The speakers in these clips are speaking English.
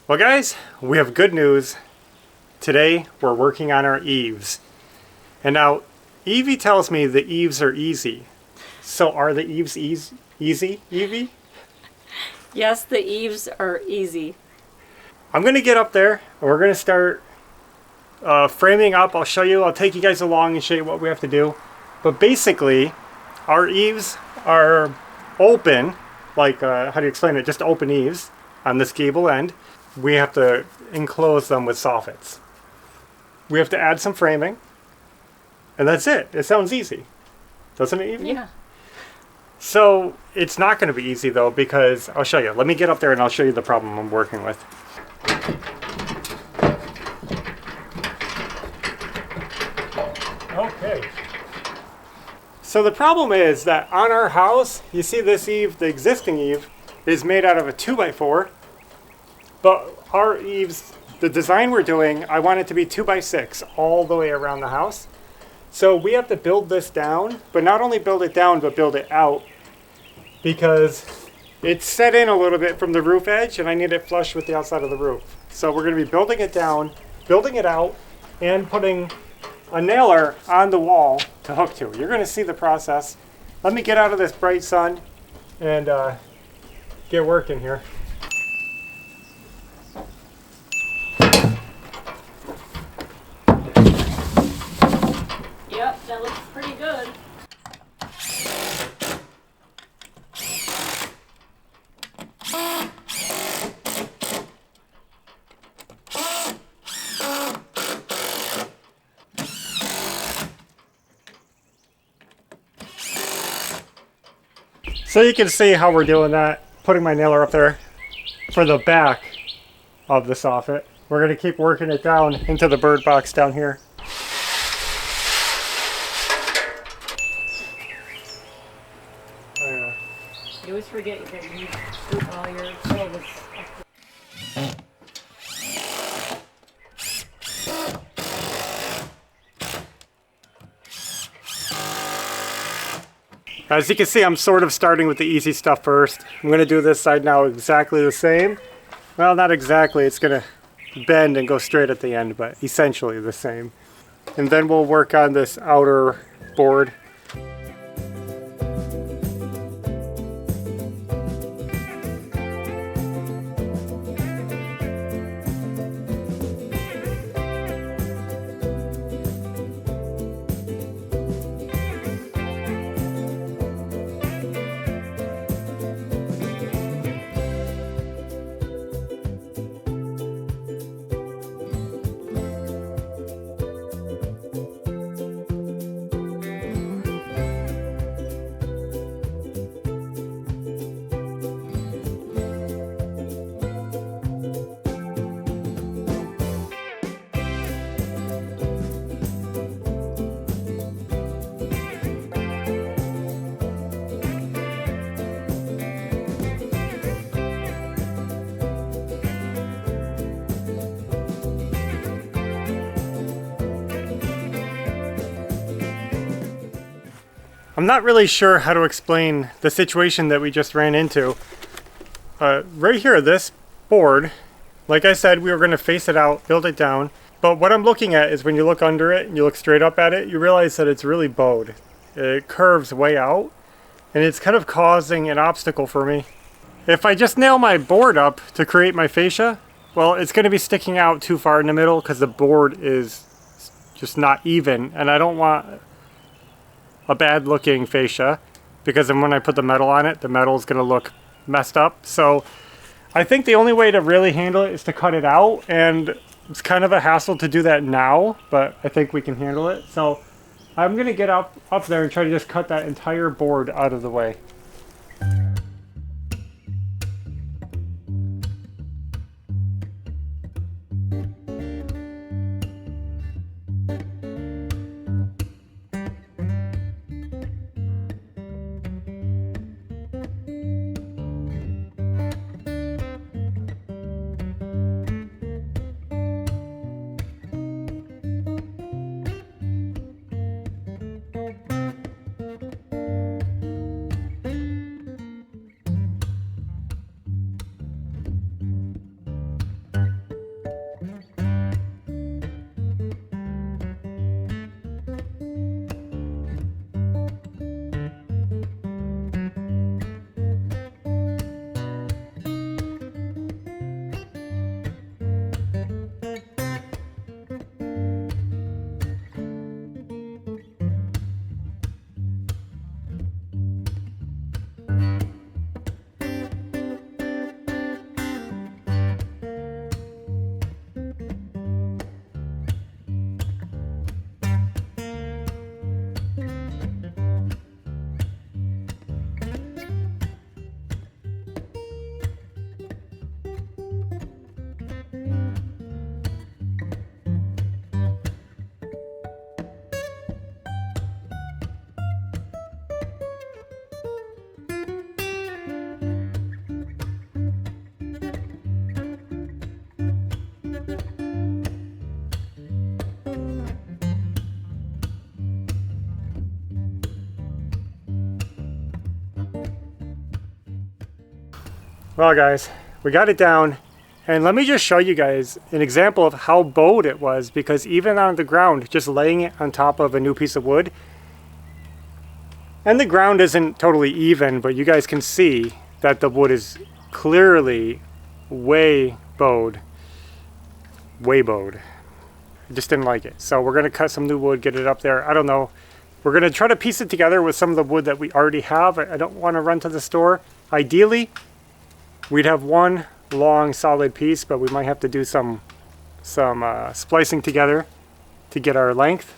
Well guys, we have good news. Today we're working on our eaves. And now Evie tells me the eaves are easy. So are the eaves easy, Evie? Yes, the eaves are easy. I'm going to get up there and we're going to start framing up. I'll show you, I'll take you guys along and show you what we have to do. But basically, our eaves are open, like, how do you explain it? Just open eaves on this gable end. We have to enclose them with soffits. We have to add some framing, and that's it. It sounds easy, doesn't it, Evie? Yeah. So it's not going to be easy though, because I'll show you. Let me get up there and I'll show you the problem I'm working with. Okay. So the problem is that on our house, you see this eave, the existing eave, is made out of a 2x4. But our eaves, the design we're doing, I want it to be 2x6 all the way around the house. So we have to build this down, but not only build it down, but build it out, because it's set in a little bit from the roof edge and I need it flush with the outside of the roof. So we're going to be building it down, building it out, and putting a nailer on the wall to hook to. You're going to see the process. Let me get out of this bright sun and get working here. Yep, that looks pretty good. So you can see how we're doing that, putting my nailer up there for the back of the soffit. We're going to keep working it down into the bird box down here. You always forget that you need to do all your syllabus. As you can see, I'm sort of starting with the easy stuff first. I'm going to do this side now exactly the same. Well, not exactly. It's going to bend and go straight at the end, but essentially the same. And then we'll work on this outer board. I'm not really sure how to explain the situation that we just ran into. Right here, this board, like I said, we were going to face it out, build it down. But what I'm looking at is when you look under it and you look straight up at it, you realize that it's really bowed. It curves way out, and it's kind of causing an obstacle for me. If I just nail my board up to create my fascia, well, it's going to be sticking out too far in the middle because the board is just not even, and I don't want a bad looking fascia, because then when I put the metal on it, the metal is going to look messed up. So I think the only way to really handle it is to cut it out, and it's kind of a hassle to do that now, but I think we can handle it. So I'm going to get up there and try to just cut that entire board out of the way. Well guys, we got it down, and let me just show you guys an example of how bowed it was, because even on the ground, just laying it on top of a new piece of wood, and the ground isn't totally even, but you guys can see that the wood is clearly way bowed. Way bowed. I just didn't like it. So we're gonna cut some new wood, get it up there. I don't know. We're gonna try to piece it together with some of the wood that we already have. I don't wanna run to the store. Ideally, we'd have one long solid piece, but we might have to do some splicing together to get our length.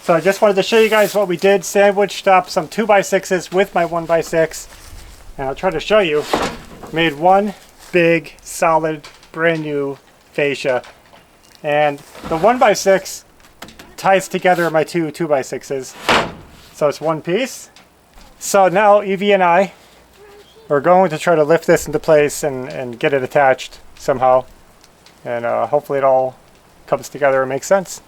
So I just wanted to show you guys what we did. Sandwiched up some 2x6s with my 1x6. And I'll try to show you. Made one big, solid, brand new fascia. And the 1x6 ties together my two 2x6s. So it's one piece. So now Evie and I are going to try to lift this into place and get it attached somehow. And hopefully it all comes together and makes sense.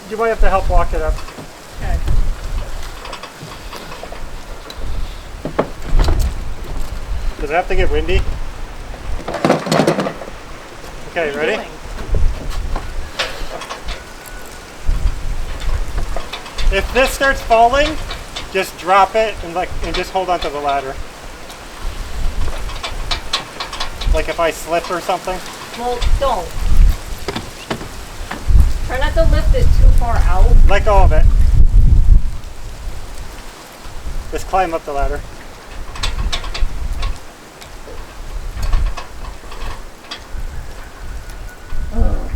You might have to help walk it up. Okay. Does it have to get windy? Okay, What are you ready? doing? If this starts falling, just drop it and just hold onto the ladder. Like if I slip or something. Well, don't. Try not to lift it too far out. Let go of it. Just climb up the ladder. Oh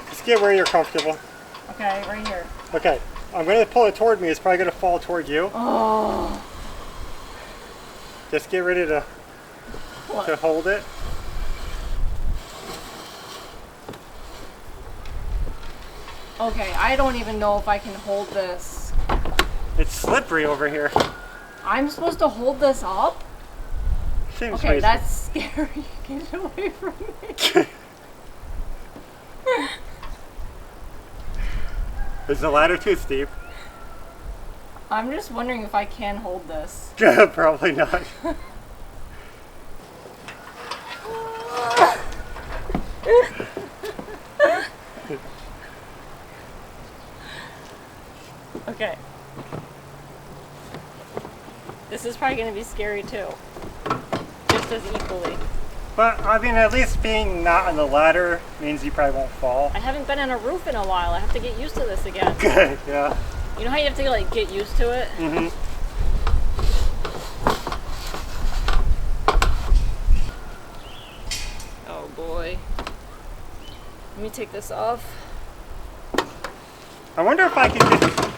Just get where you're comfortable. boy. Okay, right here. Okay, I'm going to pull it toward me. It's probably going to fall toward you. Oh. Just get ready to What? hold it. Okay, I don't even know if I can hold this. It's slippery over here. I'm supposed to hold this up? Seems Okay, crazy. that's scary. Get it away from me. Is the ladder too steep? I'm just wondering if I can hold this. Probably not. Okay. This is probably going to be scary too. Just as equally. But, I mean, at least being not on the ladder means you probably won't fall. I haven't been on a roof in a while. I have to get used to this again. Good, yeah. You know how you have to like get used to it? Mm-hmm. Oh boy. Let me take this off. I wonder if I can get...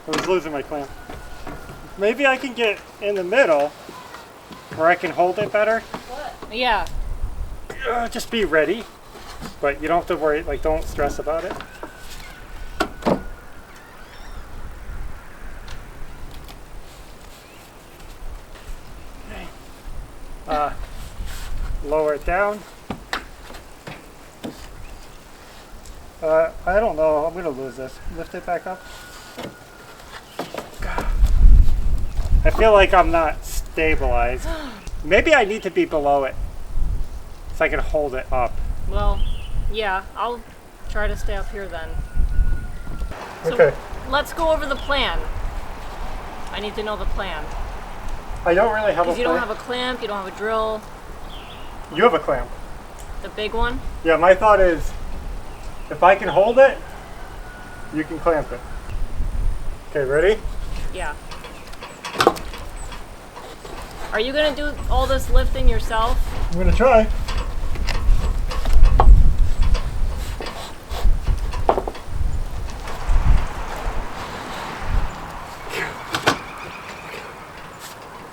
I was losing my clamp. Maybe I can get in the middle where I can hold it better. What? Yeah. Just be ready. But you don't have to worry, like, don't stress about it. Okay. Lower it down. I don't know, I'm gonna lose this. Lift it back up. I feel like I'm not stabilized. Maybe I need to be below it so I can hold it up. Well, yeah, I'll try to stay up here then. So Okay. let's go over the plan. I need to know the plan. I don't really have a Because you don't plan. have a clamp, you don't have a drill. You have a clamp. The big one? Yeah, my thought is, if I can hold it, you can clamp it. Okay, ready? Yeah. Are you gonna do all this lifting yourself? I'm gonna try.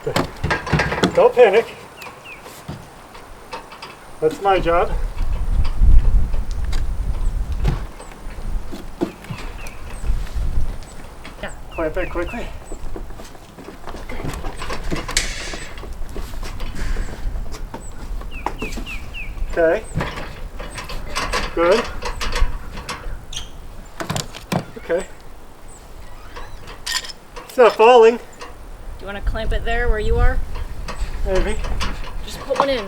Okay. Don't panic. That's my job. Yeah. Clamp it quickly. Okay. Good. Okay. It's not falling. Do you want to clamp it there where you are? Maybe. Just put one in.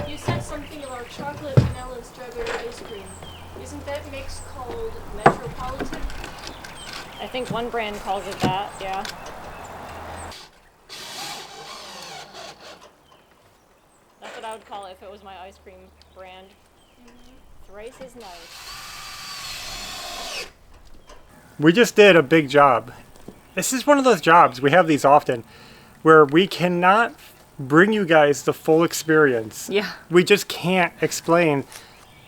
You said something about chocolate, vanilla, and strawberry ice cream. Isn't that mix called Metropolitan? I think one brand calls it that, yeah. That's what I would call it if it was my ice cream brand. Thrice is nice. We just did a big job. This is one of those jobs, we have these often, where we cannot bring you guys the full experience. Yeah. We just can't explain.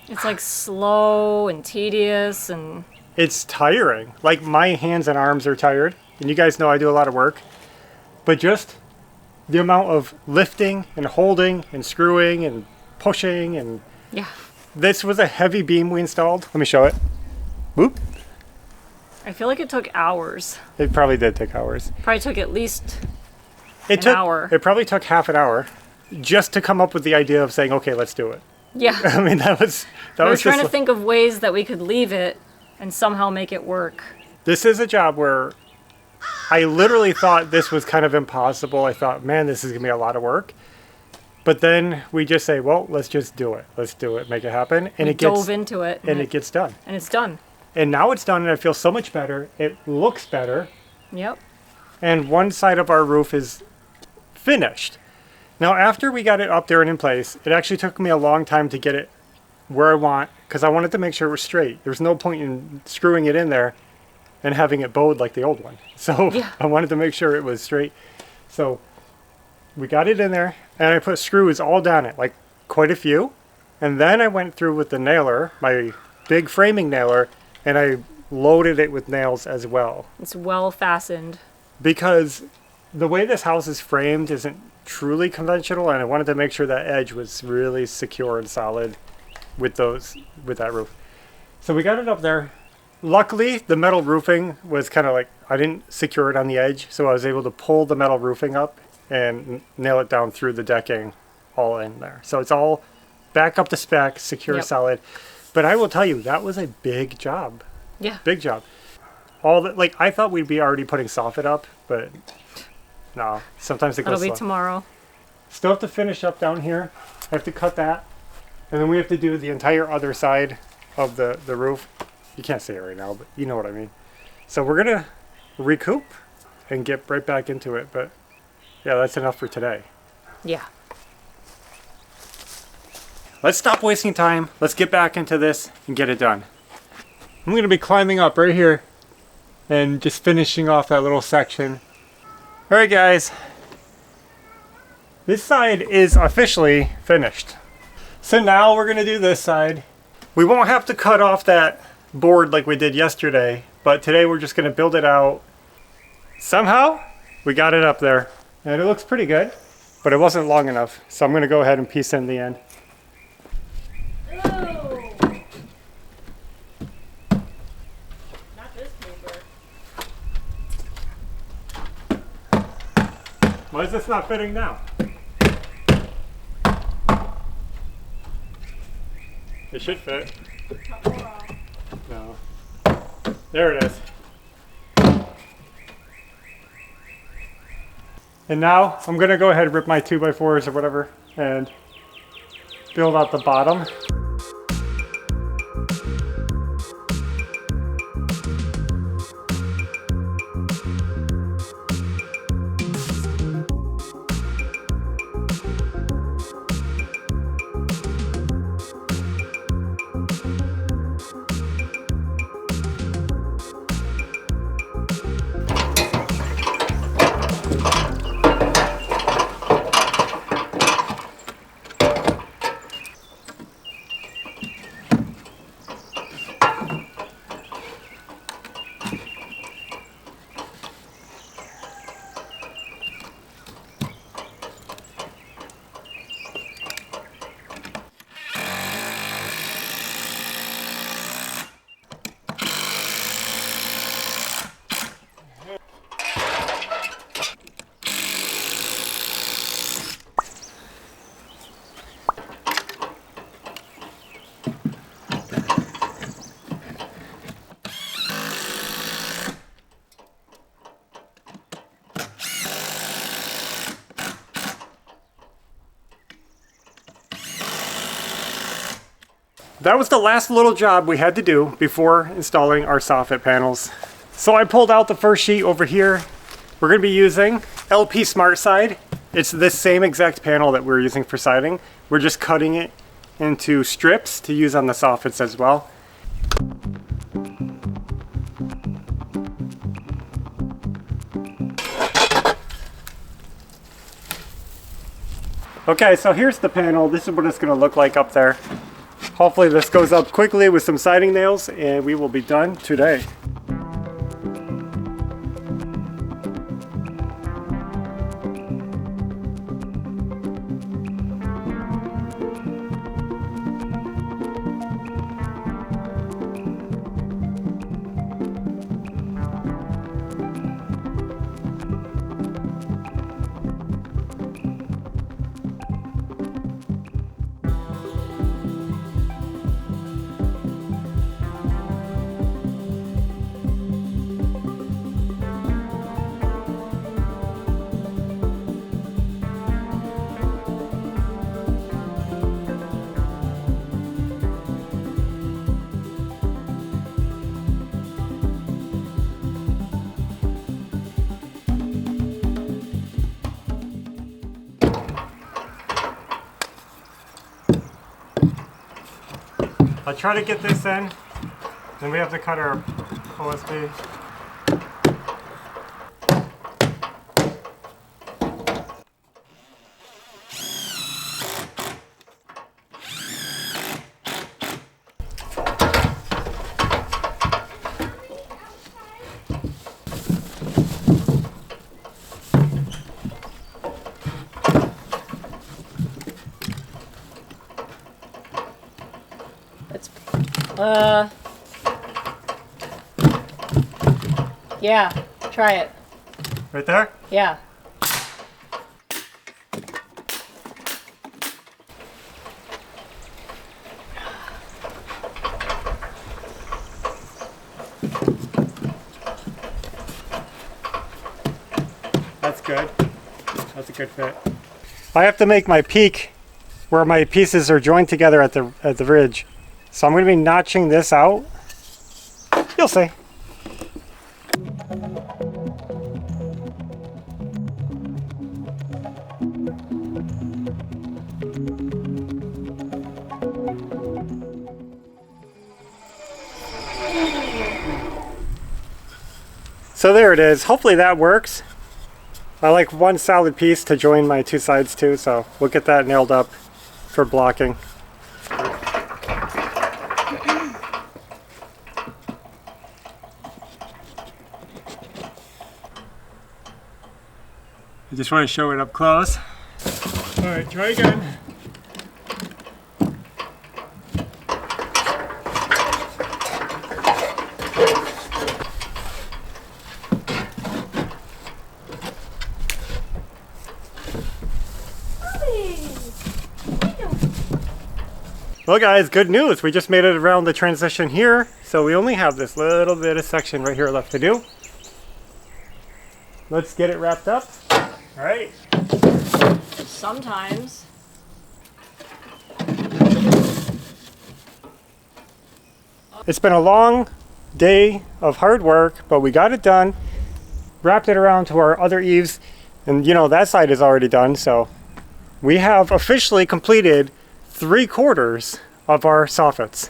It's like slow and tedious and... It's tiring. Like my hands and arms are tired, and you guys know I do a lot of work. But just the amount of lifting and holding and screwing and pushing and... Yeah. This was a heavy beam we installed. Let me show it. Whoop. I feel like it took hours. It probably did take hours. Probably took at least It an hour. It probably took half an hour just to come up with the idea of saying, okay, let's do it. Yeah. I mean, that was We were just trying to think of ways that we could leave it and somehow make it work. This is a job where I literally thought this was kind of impossible. I thought, man, this is going to be a lot of work. But then we just say, well, let's just do it. Let's do it, make it happen. And We dove into it. and it gets done. And it's done. And now it's done and I feel so much better. It looks better. Yep. And one side of our roof is finished. Now, after we got it up there and in place, it actually took me a long time to get it where I want, because I wanted to make sure it was straight. There's no point in screwing it in there and having it bowed like the old one. So Yeah. I wanted to make sure it was straight. So we got it in there and I put screws all down it, like quite a few. And then I went through with the nailer, my big framing nailer, and I loaded it with nails as well. It's well fastened. Because the way this house is framed isn't truly conventional, and I wanted to make sure that edge was really secure and solid with that roof. So we got it up there. Luckily, the metal roofing was kind of like, I didn't secure it on the edge, so I was able to pull the metal roofing up and nail it down through the decking all in there. So it's all back up to spec, secure, Yep. solid. But I will tell you, that was a big job. Yeah. Big job. All that, like, I thought we'd be already putting Soffit up, but no. Sometimes it goes That'll be slow. tomorrow. Still have to finish up down here. I have to cut that. And then we have to do the entire other side of the roof. You can't see it right now, but you know what I mean. So we're going to recoup and get right back into it. But yeah, that's enough for today. Yeah. Let's stop wasting time. Let's get back into this and get it done. I'm going to be climbing up right here and just finishing off that little section. All right, guys. This side is officially finished. So now we're going to do this side. We won't have to cut off that board like we did yesterday, but today we're just going to build it out. Somehow, we got it up there. And it looks pretty good, but it wasn't long enough. So I'm going to go ahead and piece in the end. Not this paper. Why is this not fitting now? It should fit. No. There it is. And now I'm gonna go ahead and rip my 2x4s or whatever and build out the bottom. that was the last little job we had to do before installing our soffit panels. So I pulled out the first sheet over here. We're going to be using LP Smartside. It's this same exact panel that we're using for siding. We're just cutting it into strips to use on the soffits as well. Okay, so here's the panel. This is what it's going to look like up there. Hopefully this goes up quickly with some siding nails and we will be done today. I'll try to get this in, then we have to cut our OSB. Yeah, try it. Right there? Yeah. That's good. That's a good fit. I have to make my peak where my pieces are joined together at the ridge. So I'm going to be notching this out. You'll see. So there it is. Hopefully that works. I like one solid piece to join my two sides to, so we'll get that nailed up for blocking. I just want to show it up close. All right, try again. Well guys, good news. We just made it around the transition here. So we only have this little bit of section right here left to do. Let's get it wrapped up. All right. Sometimes. It's been a long day of hard work, but we got it done. Wrapped it around to our other eaves. And you know, that side is already done. So we have officially completed 3/4 of our soffits.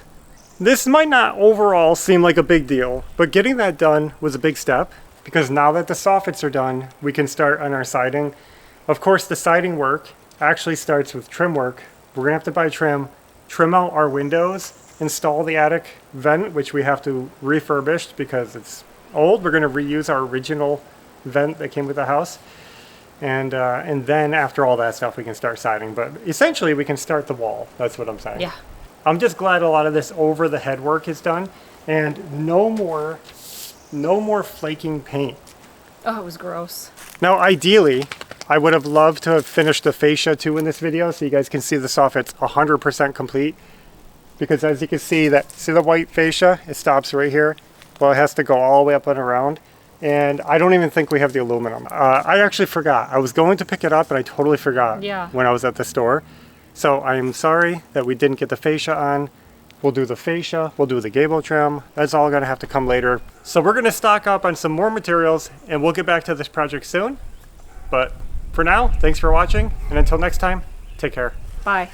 This might not overall seem like a big deal, but getting that done was a big step because now that the soffits are done, we can start on our siding. Of course, the siding work actually starts with trim work. We're gonna have to buy trim out our windows, install the attic vent, which we have to refurbish because it's old. We're gonna reuse our original vent that came with the house. And then after all that stuff, we can start siding. But essentially, we can start the wall. That's what I'm saying. Yeah. I'm just glad a lot of this over the head work is done, and no more flaking paint. Oh, it was gross. Now, ideally, I would have loved to have finished the fascia too in this video, so you guys can see the soffit's 100% complete. Because as you can see, see the white fascia? It stops right here. Well, it has to go all the way up and around. And I don't even think we have the aluminum. I actually forgot. I was going to pick it up, and I totally forgot when I was at the store. So I am sorry that we didn't get the fascia on. We'll do the fascia, we'll do the gable trim. That's all gonna have to come later. So we're gonna stock up on some more materials and we'll get back to this project soon. But for now, thanks for watching, and until next time, take care. Bye.